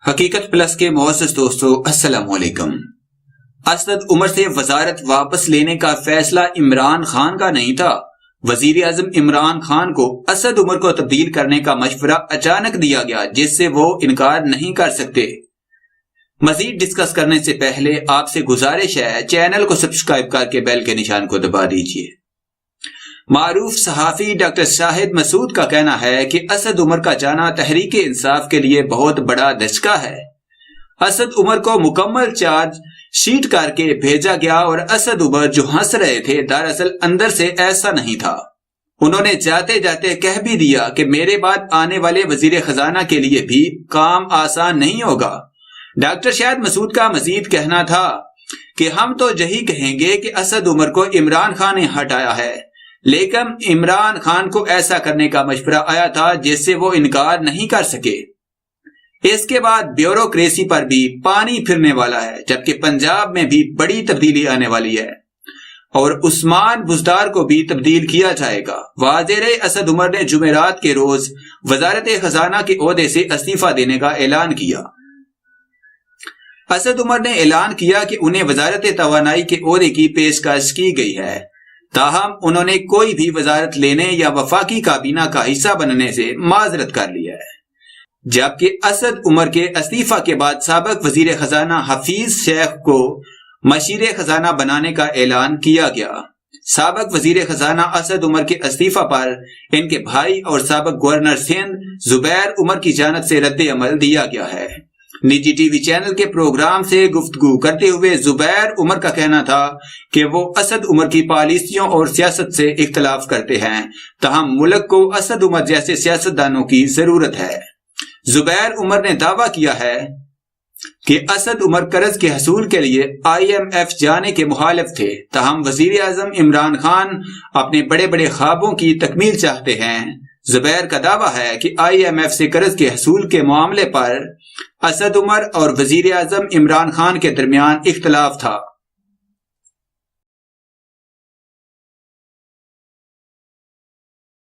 حقیقت پلس کے معزز دوستو السلام علیکم۔ اسد عمر سے وزارت واپس لینے کا فیصلہ عمران خان کا نہیں تھا۔ وزیر اعظم عمران خان کو اسد عمر کو تبدیل کرنے کا مشورہ اچانک دیا گیا جس سے وہ انکار نہیں کر سکتے۔ مزید ڈسکس کرنے سے پہلے آپ سے گزارش ہے چینل کو سبسکرائب کر کے بیل کے نشان کو دبا دیجیے۔ معروف صحافی ڈاکٹر شاہد مسعود کا کہنا ہے کہ اسد عمر کا جانا تحریک انصاف کے لیے بہت بڑا دھچکا ہے۔ اسد عمر کو مکمل چارج شیٹ کر کے بھیجا گیا اور اسد عمر جو ہنس رہے تھے دراصل اندر سے ایسا نہیں تھا۔ انہوں نے جاتے جاتے کہہ بھی دیا کہ میرے بعد آنے والے وزیر خزانہ کے لیے بھی کام آسان نہیں ہوگا۔ ڈاکٹر شاہد مسعود کا مزید کہنا تھا کہ ہم تو یہی کہیں گے کہ اسد عمر کو عمران خان نے ہٹایا ہے، لیکن عمران خان کو ایسا کرنے کا مشورہ آیا تھا جس سے وہ انکار نہیں کر سکے۔ اس کے بعد بیوروکریسی پر بھی پانی پھرنے والا ہے، جبکہ پنجاب میں بھی بڑی تبدیلی آنے والی ہے اور عثمان بزدار کو بھی تبدیل کیا جائے گا۔ وزیر اسد عمر نے جمعرات کے روز وزارت خزانہ کے عہدے سے استعفی دینے کا اعلان کیا۔ اسد عمر نے اعلان کیا کہ انہیں وزارت توانائی کے عہدے کی پیشکش کی گئی ہے، تاہم انہوں نے کوئی بھی وزارت لینے یا وفاقی کابینہ کا حصہ بننے سے معذرت کر لیا ہے۔ جبکہ اسد عمر کے استعفی کے بعد سابق وزیر خزانہ حفیظ شیخ کو مشیر خزانہ بنانے کا اعلان کیا گیا۔ سابق وزیر خزانہ اسد عمر کے استعفی پر ان کے بھائی اور سابق گورنر سندھ زبیر عمر کی جانب سے رد عمل دیا گیا ہے۔ نجی ٹی وی چینل کے پروگرام سے گفتگو کرتے ہوئے زبیر عمر کا کہنا تھا کہ وہ اسد عمر کی پالیسیوں اور سیاست سے اختلاف کرتے ہیں، تاہم ملک کو اسد عمر جیسے سیاستدانوں کی ضرورت ہے۔ زبیر عمر نے دعویٰ کیا ہے کہ اسد عمر قرض کے حصول کے لیے IMF جانے کے مخالف تھے، تاہم وزیر اعظم عمران خان اپنے بڑے بڑے خوابوں کی تکمیل چاہتے ہیں۔ زبیر کا دعویٰ ہے کہ IMF سے قرض کے حصول کے معاملے پر اسد عمر اور وزیر اعظم عمران خان کے درمیان اختلاف تھا۔